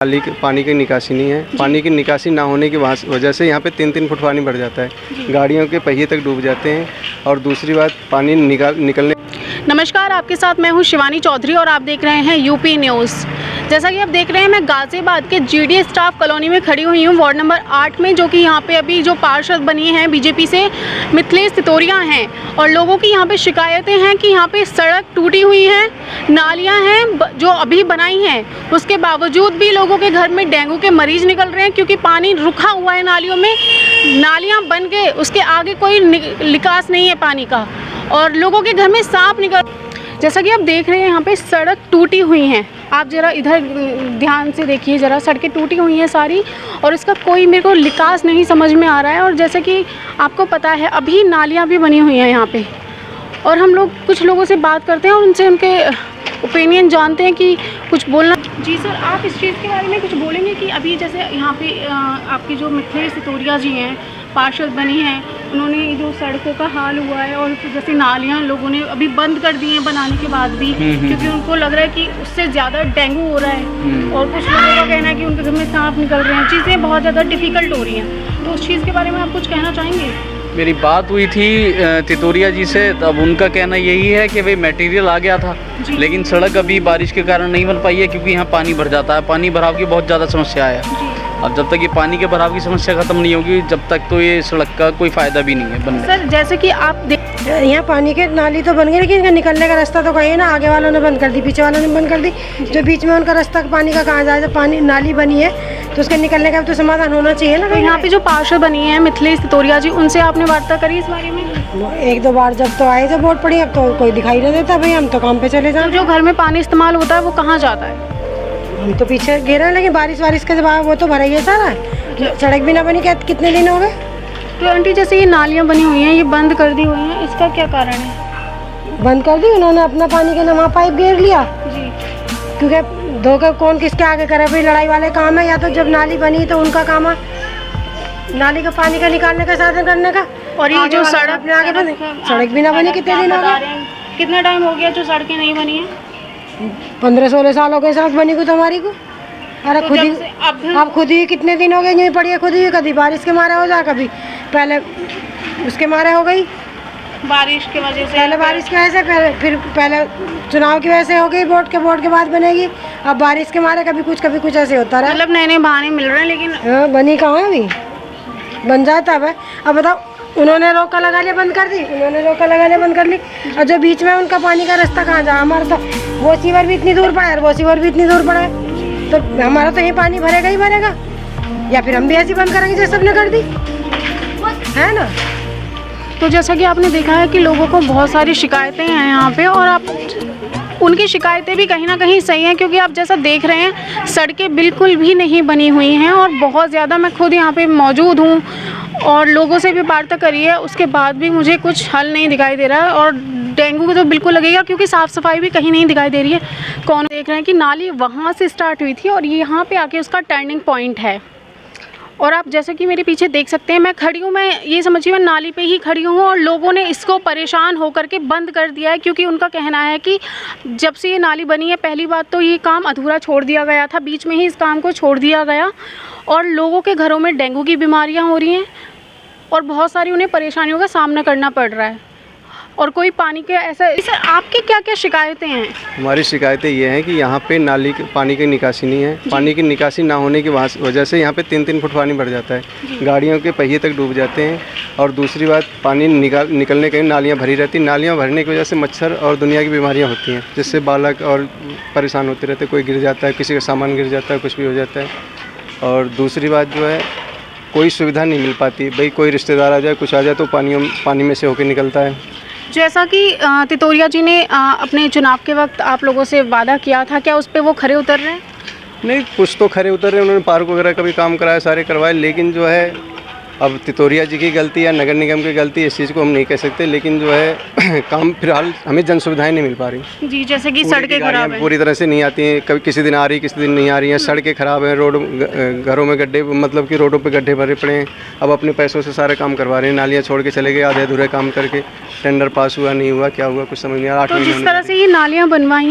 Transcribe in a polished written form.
पानी की निकासी नहीं है। पानी की निकासी ना होने की वजह से यहाँ पे 3-3 फुट पानी भर जाता है, गाड़ियों के पहिए तक डूब जाते हैं। और दूसरी बात, पानी निकलने। नमस्कार, आपके साथ मैं हूँ शिवानी चौधरी और आप देख रहे हैं यूपी न्यूज़। जैसा कि आप देख रहे हैं, मैं गाज़ियाबाद के जीडी स्टाफ कॉलोनी में खड़ी हुई हूँ, वार्ड नंबर 8 में, जो कि यहाँ पे अभी जो पार्षद बनी हैं बीजेपी से मिथिलेश सितोरिया हैं। और लोगों की यहाँ पे शिकायतें हैं कि यहाँ पे सड़क टूटी हुई है, नालियाँ हैं जो अभी बनाई हैं, उसके बावजूद भी लोगों के घर में डेंगू के मरीज़ निकल रहे हैं, क्योंकि पानी रुका हुआ है नालियों में। नालियाँ बन के उसके आगे कोई निकास नहीं है पानी का, और लोगों के घर में सांप निकल। जैसा कि आप देख रहे हैं, यहाँ पे सड़क टूटी हुई हैं। आप ज़रा इधर ध्यान से देखिए, ज़रा सड़कें टूटी हुई हैं सारी, और इसका कोई मेरे को निकास नहीं समझ में आ रहा है। और जैसे कि आपको पता है, अभी नालियाँ भी बनी हुई हैं यहाँ पे, और हम लोग कुछ लोगों से बात करते हैं और उनसे उनके ओपिनियन जानते हैं कि कुछ बोलना। जी सर, आप इस चीज़ के बारे में कुछ बोलेंगे कि अभी जैसे यहाँ पे आपकी जो मिथिलेश सितोरिया जी हैं, पार्षद बनी हैं, उन्होंने जो सड़कों का हाल हुआ है, और जैसे नालियाँ लोगों ने अभी बंद कर दी हैं बनाने के बाद भी, क्योंकि उनको लग रहा है कि उससे ज़्यादा डेंगू हो रहा है, और कुछ लोगों का कहना है कि उनके घर में सांप निकल रहे हैं, चीज़ें बहुत ज़्यादा डिफ़िकल्ट हो रही हैं। तो उस चीज़ के बारे में आप कुछ कहना चाहेंगे? मेरी बात हुई थी तितोरिया जी से, तब उनका कहना यही है कि भाई मटेरियल आ गया था, लेकिन सड़क अभी बारिश के कारण नहीं बन पाई है, क्योंकि यहाँ पानी भर जाता है। पानी भराव की बहुत ज़्यादा समस्या है। अब जब तक ये पानी के भराव की समस्या ख़त्म नहीं होगी, जब तक तो ये सड़क का कोई फ़ायदा भी नहीं है बनने। सर, जैसे कि आप यहाँ पानी के नाली तो बन गई, लेकिन इनका निकलने का रास्ता तो कहीं है ना। आगे वालों ने बंद कर दी, पीछे वालों ने बंद कर दी। जो बीच में उनका रास्ता पानी का कहाँ जाए? जब पानी नाली बनी है तो उसके निकलने का तो समाधान होना चाहिए ना। तो यहाँ पे जो पार्षद बनी है मिथिलेश सितोरिया जी, उनसे आपने वार्ता करी इस बारे में? 1-2 बार जब तो आए, जब वोट पड़ी, अब तो कोई दिखाई नहीं देता। भाई हम तो काम पे चले जाओ। जो घर में पानी इस्तेमाल होता है वो कहाँ जाता है? हम तो पीछे गिर रहे हैं, लेकिन बारिश के जब वो तो भरा ही है सारा। सड़क भी ना बनी, क्या कितने दिन हो गए? तो आंटी, जैसे ये नालियाँ बनी हुई हैं, ये बंद कर दी हुई हैं, इसका क्या कारण है? बंद कर दी उन्होंने, अपना पानी का नवा पाइप घेर लिया जी। क्योंकि धोखा कौन किसके आगे करे? भाई लड़ाई वाले काम है, या तो जब नाली बनी तो उनका काम है नाली का पानी का निकालने का साधन करने का। और ये जो सड़क अपने आगे बनी, सड़क भी ना बनी, कितने दिन हो गए? कितना टाइम हो गया जो सड़कें नहीं बनी है? 15-16 साल हो गए सड़क बनी को हमारी को। अरे तो खुद ही अब खुद ही कितने दिन हो गए नहीं पड़ी है, खुद ही कभी बारिश के मारे हो जा, कभी पहले उसके मारे हो गई, बारिश की वजह से। पहले बारिश की वजह से, फिर पहले चुनाव की वजह से हो गई, वोट के बाद बनेगी। अब बारिश के मारे कभी कुछ ऐसे होता रहा। मतलब नए बहाने मिल रहे हैं, लेकिन बनी कहाँ है? अभी बन जाता है। अब बताओ, उन्होंने रोका लगा लिया, बंद कर दी, उन्होंने रोका लगा लिया, बंद कर ली। और जो बीच में उनका पानी का रास्ता कहाँ जा? हमारा तो वो सीवर भी इतनी दूर पड़ा है, वो सीवर भी इतनी दूर पड़ा है, तो हमारा तो यही पानी भरेगा ही भरेगा। या फिर हम भी ऐसी बंद करेंगे जैसे सबने कर दी, है ना? तो जैसा कि आपने देखा है कि लोगों को बहुत सारी शिकायतें हैं यहाँ पे, और आप उनकी शिकायतें भी कहीं ना कहीं सही हैं, क्योंकि आप जैसा देख रहे हैं, सड़कें बिल्कुल भी नहीं बनी हुई हैं, और बहुत ज़्यादा, मैं खुद यहाँ पे मौजूद हूँ और लोगों से भी वार्ता करी है, उसके बाद भी मुझे कुछ हल नहीं दिखाई दे रहा है। और डेंगू तो बिल्कुल लगेगा, क्योंकि साफ़ सफाई भी कहीं नहीं दिखाई दे रही है। कौन देख रहे हैं कि नाली वहाँ से स्टार्ट हुई थी और यहाँ पे आके उसका टर्निंग पॉइंट है। और आप जैसे कि मेरे पीछे देख सकते हैं, मैं खड़ी हूँ, मैं ये समझिए मैं नाली पे ही खड़ी हूँ, और लोगों ने इसको परेशान होकर के बंद कर दिया है, क्योंकि उनका कहना है कि जब से ये नाली बनी है, पहली बात तो ये काम अधूरा छोड़ दिया गया था, बीच में ही इस काम को छोड़ दिया गया, और लोगों के घरों में डेंगू की बीमारियाँ हो रही हैं, और बहुत सारी उन्हें परेशानियों का सामना करना पड़ रहा है। और कोई पानी के ऐसा। सर, आपकी क्या क्या शिकायतें हैं? हमारी शिकायतें ये हैं कि यहाँ पे पानी की निकासी नहीं है। पानी की निकासी ना होने की वजह से यहाँ पे 3-3 फुट पानी भर जाता है, गाड़ियों के पहिए तक डूब जाते हैं। और दूसरी बात, पानी निकलने के नालियाँ भरी रहती, नालियाँ भरने की वजह से मच्छर और दुनिया की बीमारियाँ होती हैं, जिससे बालक और परेशान होते रहते, कोई गिर जाता है, किसी का सामान गिर जाता है, कुछ भी हो जाता है। और दूसरी बात जो है, कोई सुविधा नहीं मिल पाती। भाई कोई रिश्तेदार आ जाए, कुछ आ जाए, तो पानी में से होकर निकलता है। जैसा कि तितोरिया जी ने अपने चुनाव के वक्त आप लोगों से वादा किया था, क्या उस पर वो खरे उतर रहे हैं? नहीं, कुछ तो खरे उतर रहे हैं। उन्होंने पार्क वगैरह का भी काम कराया, सारे करवाए, लेकिन जो है अब तितोरिया जी की गलती या नगर निगम की गलती, इस चीज़ को हम नहीं कह सकते, लेकिन जो है काम फिलहाल हमें जन सुविधाएं नहीं मिल पा रही। जी, जैसे कि सड़कें खराब हैं, पूरी तरह से नहीं आती हैं, कभी किसी दिन आ रही, किसी दिन नहीं आ रही हैं। सड़कें खराब हैं, रोड घरों में गड्ढे, मतलब कि रोडों पे गड्ढे भरे पड़े हैं। अब अपने पैसों से सारे काम करवा रहे हैं, नालियाँ छोड़ के चले गए आधे अधूरे काम करके। टेंडर पास हुआ नहीं हुआ, क्या हुआ कुछ समझ नहीं आ रहा। तो जिस तरह से ये नालियाँ बनवाई